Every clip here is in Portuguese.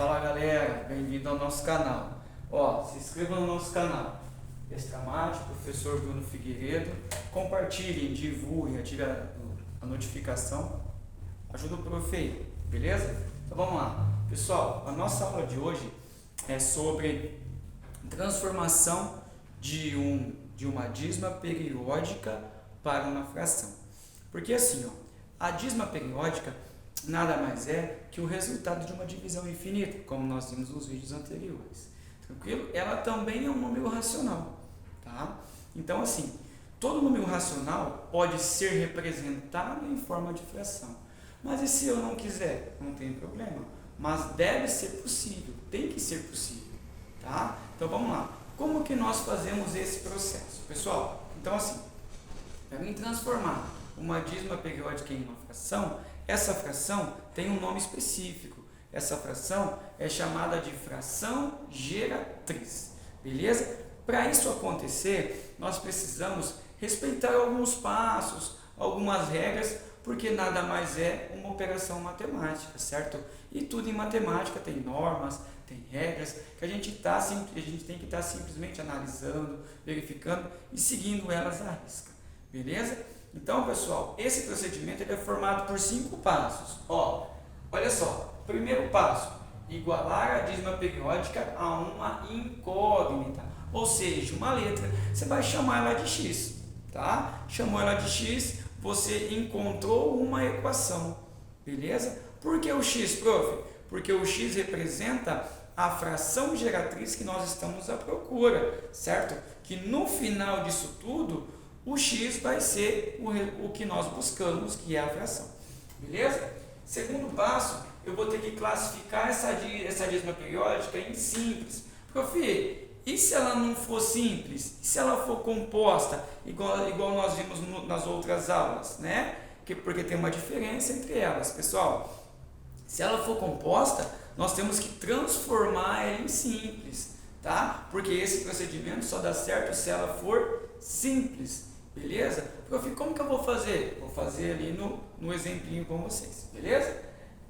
Fala galera, bem-vindo ao nosso canal. Se inscreva no nosso canal Extramate, professor Bruno Figueiredo. Compartilhem, divulguem, ative a notificação. Ajuda o prof aí, beleza? Então vamos lá. Pessoal, a nossa aula de hoje é sobre transformação de uma dízima periódica para uma fração. Porque assim, a dízima periódica nada mais é que o resultado de uma divisão infinita, como nós vimos nos vídeos anteriores. Tranquilo? Ela também é um número racional, tá? Então assim, todo número racional pode ser representado em forma de fração. Mas e se eu não quiser? Não tem problema. Mas deve ser possível, tem que ser possível, tá? Então vamos lá. Como que nós fazemos esse processo? Pessoal, então assim, para mim transformar uma dízima periódica em uma fração, essa fração tem um nome específico. Essa fração é chamada de fração geratriz, beleza? Para isso acontecer, nós precisamos respeitar alguns passos, algumas regras, porque nada mais é uma operação matemática, certo? E tudo em matemática tem normas, tem regras, que a gente tem que estar simplesmente analisando, verificando e seguindo elas à risca, beleza? Então, pessoal, esse procedimento ele é formado por 5 passos. Olha só, primeiro passo, igualar a dízima periódica a uma incógnita, ou seja, uma letra. Você vai chamar ela de x, tá? Chamou ela de x, você encontrou uma equação, beleza? Por que o x, prof? Porque o x representa a fração geratriz que nós estamos à procura, certo? Que no final disso tudo, o x vai ser o que nós buscamos, que é a fração, beleza? Segundo passo, eu vou ter que classificar essa dízima periódica em simples. Prof, e se ela não for simples? E se ela for composta, igual nós vimos nas outras aulas, né? Porque tem uma diferença entre elas, pessoal. Se ela for composta, nós temos que transformar ela em simples, tá? Porque esse procedimento só dá certo se ela for simples. Beleza? Prof, como que eu vou fazer? Vou fazer ali no exemplinho com vocês, beleza?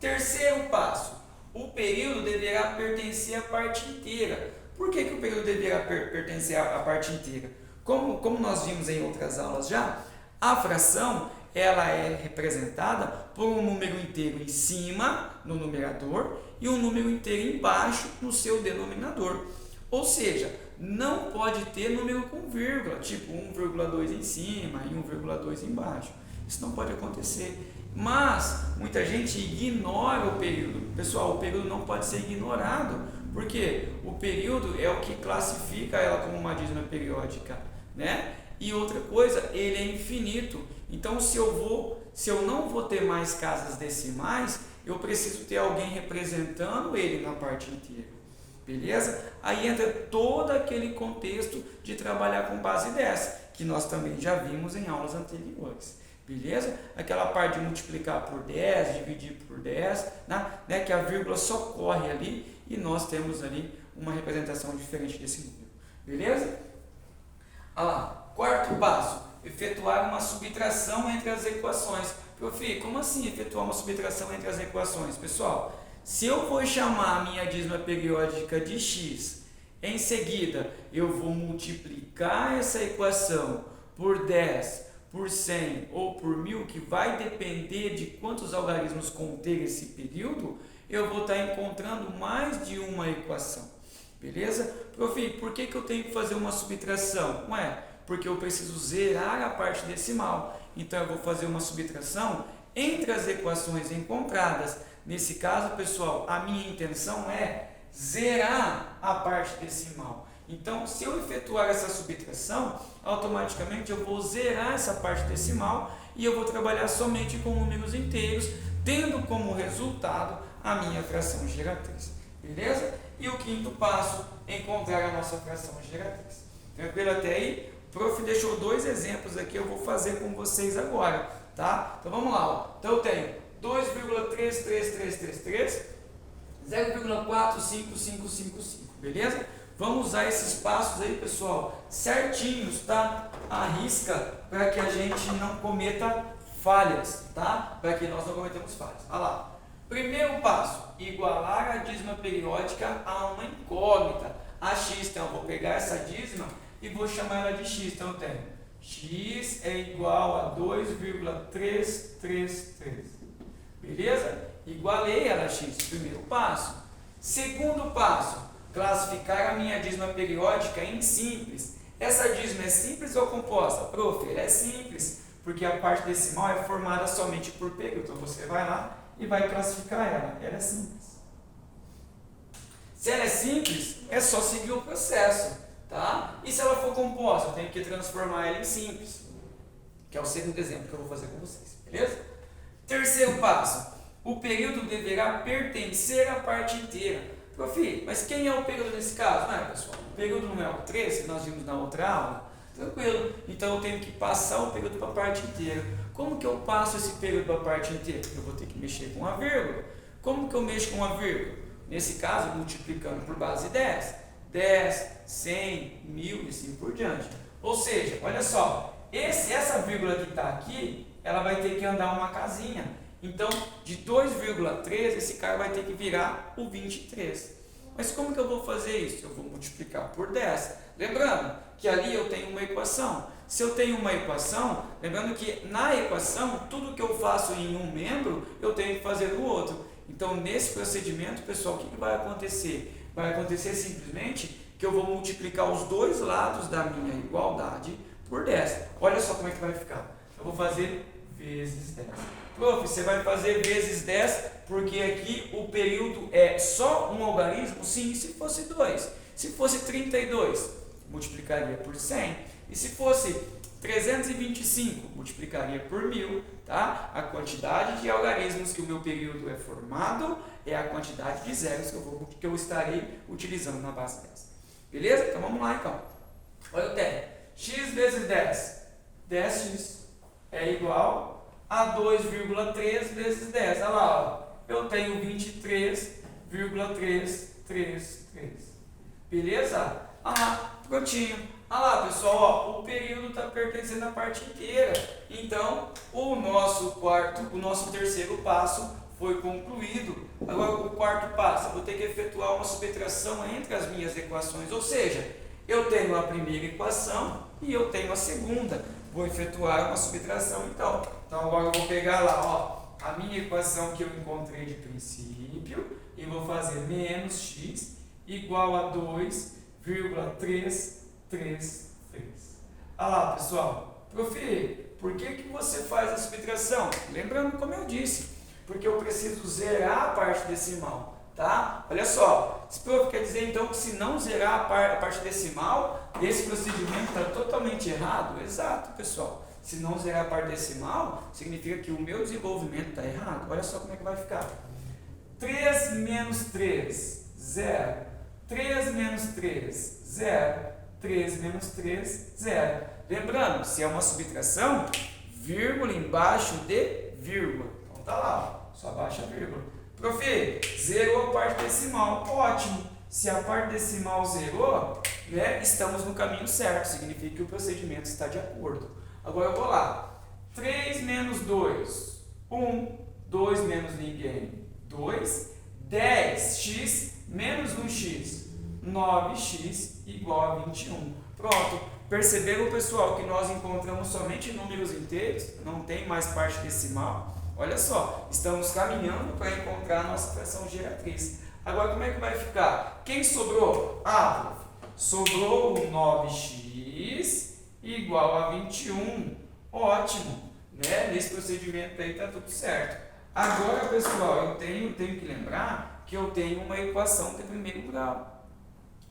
Terceiro passo, o período deverá pertencer à parte inteira. Por que o período deverá pertencer à parte inteira? Como nós vimos em outras aulas já, a fração ela é representada por um número inteiro em cima, no numerador, e um número inteiro embaixo, no seu denominador. Ou seja, não pode ter número com vírgula, tipo 1,2 em cima e 1,2 embaixo. Isso não pode acontecer. Mas muita gente ignora o período. Pessoal, o período não pode ser ignorado, porque o período é o que classifica ela como uma dízima periódica, né? E outra coisa, ele é infinito. Então, se eu não vou ter mais casas decimais, eu preciso ter alguém representando ele na parte inteira. Beleza? Aí entra todo aquele contexto de trabalhar com base 10, que nós também já vimos em aulas anteriores. Beleza? Aquela parte de multiplicar por 10, dividir por 10, né? Que a vírgula só corre ali e nós temos ali uma representação diferente desse número. Beleza? Quarto passo, efetuar uma subtração entre as equações. Prof, como assim efetuar uma subtração entre as equações? Pessoal, se eu vou chamar a minha dízima periódica de x, em seguida eu vou multiplicar essa equação por 10, por 100 ou por 1000, que vai depender de quantos algarismos conter esse período, eu vou estar encontrando mais de uma equação. Beleza? Prof, por que eu tenho que fazer uma subtração? Porque eu preciso zerar a parte decimal. Então eu vou fazer uma subtração entre as equações encontradas. Nesse caso, pessoal, a minha intenção é zerar a parte decimal. Então, se eu efetuar essa subtração, automaticamente eu vou zerar essa parte decimal e eu vou trabalhar somente com números inteiros, tendo como resultado a minha fração geratriz. Beleza? E o quinto passo, encontrar a nossa fração geratriz. Tranquilo até aí? O prof deixou 2 exemplos aqui, eu vou fazer com vocês agora, tá? Então vamos lá. Então eu tenho 2,33333, 0,45555, beleza? Vamos usar esses passos aí, pessoal, certinhos, tá? À risca, para que a gente não cometa falhas, tá? Para que nós não cometamos falhas. Olha lá. Primeiro passo, igualar a dízima periódica a uma incógnita, a x. Então, eu vou pegar essa dízima e vou chamar ela de x. Então, eu tenho x é igual a 2,333. Beleza? Igualei ela a x, primeiro passo. Segundo passo, classificar a minha dízima periódica em simples. Essa dízima é simples ou composta? Prof, ela é simples, porque a parte decimal é formada somente por período. Então, você vai lá e vai classificar ela. Ela é simples. Se ela é simples, é só seguir o processo, tá? E se ela for composta, eu tenho que transformar ela em simples, que é o segundo exemplo que eu vou fazer com vocês, beleza? Terceiro passo, o período deverá pertencer à parte inteira. Prof, mas quem é o período nesse caso? Não é, pessoal? O período não é o 3, que nós vimos na outra aula? Tranquilo. Então, eu tenho que passar o período para a parte inteira. Como que eu passo esse período para a parte inteira? Eu vou ter que mexer com a vírgula. Como que eu mexo com a vírgula? Nesse caso, multiplicando por base 10. 10, 100, 1000 e assim por diante. Ou seja, olha só, essa vírgula que está aqui, ela vai ter que andar uma casinha. Então, de 2,3, esse cara vai ter que virar o 23. Mas como que eu vou fazer isso? Eu vou multiplicar por 10. Lembrando que ali eu tenho uma equação. Se eu tenho uma equação, lembrando que na equação, tudo que eu faço em um membro, eu tenho que fazer no outro. Então, nesse procedimento, pessoal, o que vai acontecer? Vai acontecer simplesmente que eu vou multiplicar os dois lados da minha igualdade por 10. Olha só como é que vai ficar. Eu vou fazer vezes 10. Prof, você vai fazer vezes 10 porque aqui o período é só um algarismo? Sim, se fosse 2. Se fosse 32, multiplicaria por 100. E se fosse 325, multiplicaria por 1000, tá? A quantidade de algarismos que o meu período é formado é a quantidade de zeros que eu estarei utilizando na base 10. Beleza? Então vamos lá então. Olha eu tenho x vezes 10. 10x é igual a 2,3 vezes 10. Olha lá, ó. Eu tenho 23,333. Beleza? Olha lá, prontinho. Olha lá, pessoal, ó, o período está pertencendo à parte inteira. Então, o nosso terceiro passo foi concluído. Agora, o quarto passo, eu vou ter que efetuar uma subtração entre as minhas equações. Ou seja, eu tenho a primeira equação e eu tenho a segunda. Vou efetuar uma subtração, então. Então, agora eu vou pegar lá, ó, a minha equação que eu encontrei de princípio e vou fazer menos x igual a 2,333. Olha lá, pessoal. Prof, por que você faz a subtração? Lembrando como eu disse, porque eu preciso zerar a parte decimal, tá? Olha só, esse prof quer dizer então que se não zerar a parte decimal, esse procedimento está totalmente errado? Exato, pessoal. Se não zerar a parte decimal, significa que o meu desenvolvimento está errado. Olha só como é que vai ficar. 3 menos 3, 0. 3 menos 3, 0. 3 menos 3, 0. Lembrando, se é uma subtração, vírgula embaixo de vírgula. Então tá lá, ó, só baixa a vírgula. Prof, zerou a parte decimal. Ótimo. Se a parte decimal zerou, né, estamos no caminho certo. Significa que o procedimento está de acordo. Agora eu vou lá. 3 menos 2, 1. 2 menos ninguém, 2. 10x menos 1x, 9x igual a 21. Pronto. Perceberam, pessoal, que nós encontramos somente números inteiros? Não tem mais parte decimal? Olha só, estamos caminhando para encontrar a nossa fração geratriz. Agora, como é que vai ficar? Quem sobrou? Ah, sobrou o 9x igual a 21. Ótimo, né? Nesse procedimento aí está tudo certo. Agora, pessoal, eu tenho que lembrar que eu tenho uma equação de primeiro grau,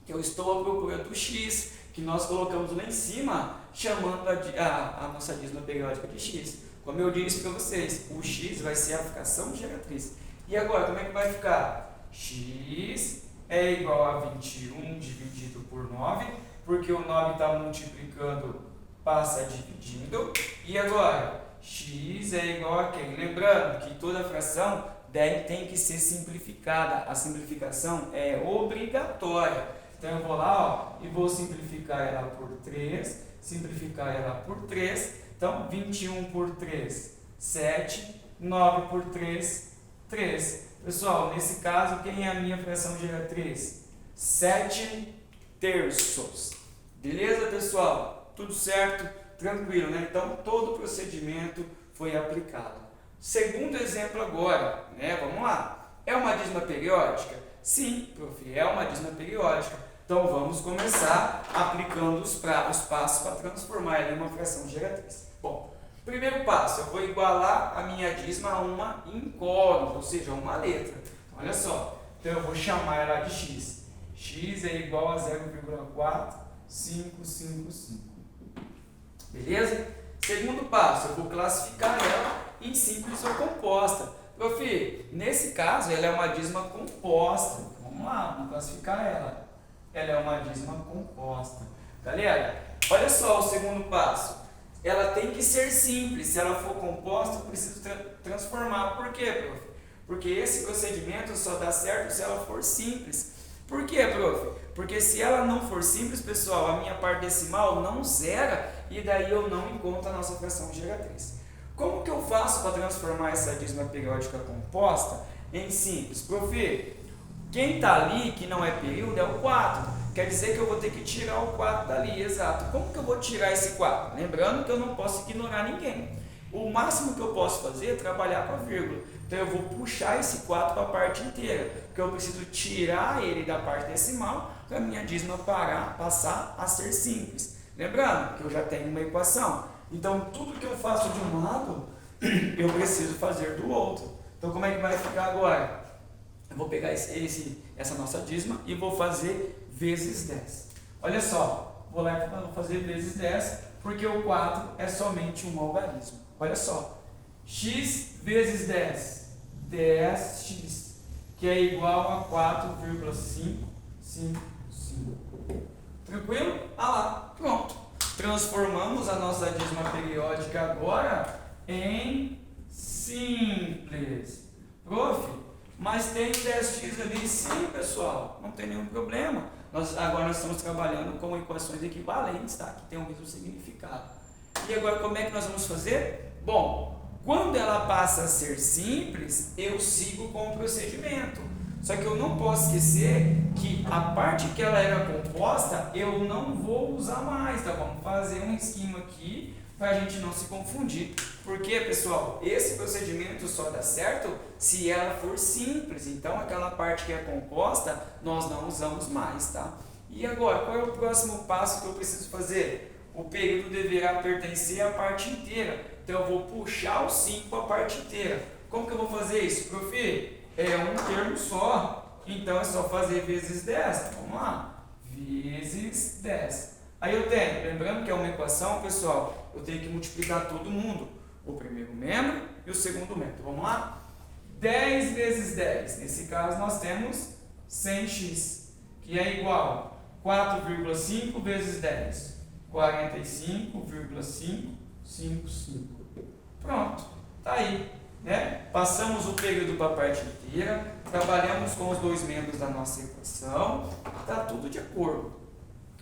que eu estou à procura do x, que nós colocamos lá em cima, chamando a nossa dízima periódica de x. Como eu disse para vocês, o x vai ser a fração geratriz. E agora, como é que vai ficar? X é igual a 21 dividido por 9, porque o 9 está multiplicando, passa dividindo. E agora, x é igual a quem? Lembrando que toda fração tem que ser simplificada. A simplificação é obrigatória. Então, eu vou lá, ó, e vou simplificar ela por 3, simplificar ela por 3. Então, 21 por 3, 7, 9 por 3, 3. Pessoal, nesse caso, quem é a minha fração geratriz? 7/3. Beleza, pessoal? Tudo certo? Tranquilo, né? Então, todo o procedimento foi aplicado. Segundo exemplo agora, né? Vamos lá. É uma dízima periódica? Sim, prof, é uma dízima periódica. Então, vamos começar aplicando os passos para transformar ela em uma fração geratriz. Bom, primeiro passo, eu vou igualar a minha dízima a uma incógnita, ou seja, uma letra. Olha só, então eu vou chamar ela de x. X é igual a 0,4555. Beleza? Segundo passo, eu vou classificar ela em simples ou composta. Prof, nesse caso, ela é uma dízima composta. Vamos lá, vamos classificar ela. Ela é uma dízima composta. Galera, olha só o segundo passo. Ela tem que ser simples. Se ela for composta, eu preciso transformar. Por quê, prof? Porque esse procedimento só dá certo se ela for simples. Por quê, prof? Porque se ela não for simples, pessoal, a minha parte decimal não zera e daí eu não encontro a nossa fração geratriz. Como que eu faço para transformar essa dízima periódica composta em simples? Prof, quem está ali, que não é período, é o 4. Quer dizer que eu vou ter que tirar o 4 dali, exato. Como que eu vou tirar esse 4? Lembrando que eu não posso ignorar ninguém. O máximo que eu posso fazer é trabalhar com a vírgula. Então eu vou puxar esse 4 para a parte inteira, porque eu preciso tirar ele da parte decimal para a minha dízima passar a ser simples. Lembrando que eu já tenho uma equação. Então tudo que eu faço de um lado, eu preciso fazer do outro. Então como é que vai ficar agora? Eu vou pegar essa nossa dízima e vou fazer vezes 10. Olha só, vou lá e vou fazer vezes 10, porque o 4 é somente um algarismo. Olha só, x vezes 10, 10x, que é igual a 4,555. Tranquilo? Ah lá, pronto. Transformamos a nossa dízima periódica agora em simples. Prof, mas tem 10x ali? Sim, pessoal, não tem nenhum problema. Agora nós estamos trabalhando com equações equivalentes, tá? Que tem o mesmo significado. E agora como é que nós vamos fazer? Bom, quando ela passa a ser simples, eu sigo com o procedimento. Só que eu não posso esquecer que a parte que ela era composta, eu não vou usar mais, tá? Vamos fazer um esquema aqui para a gente não se confundir. Porque, pessoal, esse procedimento só dá certo se ela for simples. Então, aquela parte que é composta, nós não usamos mais, tá? E agora, qual é o próximo passo que eu preciso fazer? O período deverá pertencer à parte inteira. Então, eu vou puxar o 5 para a parte inteira. Como que eu vou fazer isso? Prof, é um termo só. Então, é só fazer vezes 10. Vamos lá. Vezes 10. Aí eu tenho, lembrando que é uma equação, pessoal, eu tenho que multiplicar todo mundo. O primeiro membro e o segundo membro. Vamos lá? 10 vezes 10. Nesse caso, nós temos 100x, que é igual a 4,5 vezes 10. 45,555. Pronto. Tá aí. Né? Passamos o período para a parte inteira. Trabalhamos com os dois membros da nossa equação. Está tudo de acordo.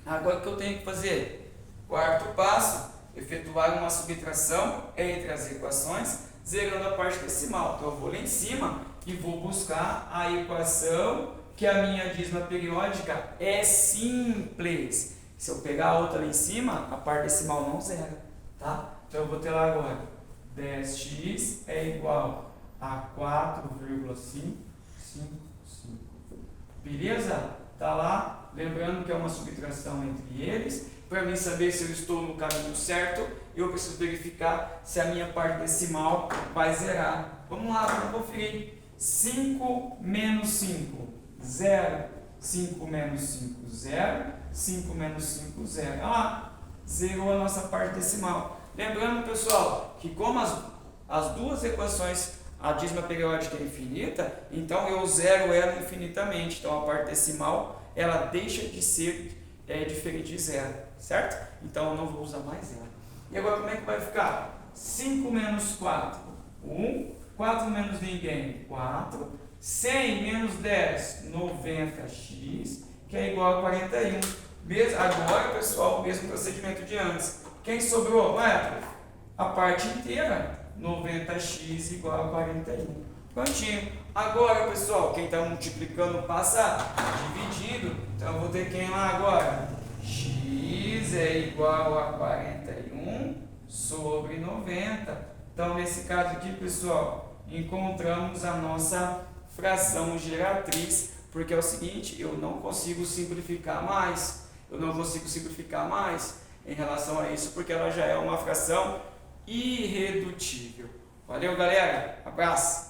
Agora o que eu tenho que fazer? Quarto passo. Efetuar uma subtração entre as equações, zerando a parte decimal. Então, eu vou lá em cima e vou buscar a equação que a minha dízima periódica é simples. Se eu pegar a outra lá em cima, a parte decimal não zera, tá? Então, eu vou ter lá agora 10x é igual a 4,555. Beleza? Tá lá. Lembrando que é uma subtração entre eles. Para mim saber se eu estou no caminho certo, eu preciso verificar se a minha parte decimal vai zerar. Vamos lá, vamos conferir. 5 menos 5, 0. 5 menos 5, 0. 5 menos 5, 0. Olha lá, zerou a nossa parte decimal. Lembrando, pessoal, que como as duas equações, a dízima periódica é infinita, então eu zero ela infinitamente. Então a parte decimal, ela deixa de ser diferente de zero, certo? Então eu não vou usar mais ela. E agora como é que vai ficar? 5 menos 4, 1. 4 menos ninguém, 4. 100 menos 10, 90x, que é igual a 41. Agora, pessoal, o mesmo procedimento de antes. Quem sobrou? Ué, a parte inteira, 90x igual a 41. Prontinho. Agora, pessoal, quem está multiplicando passa dividindo. Então, eu vou ter quem lá agora? X é igual a 41 sobre 90. Então, nesse caso aqui, pessoal, encontramos a nossa fração geratriz, porque é o seguinte, eu não consigo simplificar mais. Eu não consigo simplificar mais em relação a isso, porque ela já é uma fração irredutível. Valeu, galera. Abraço.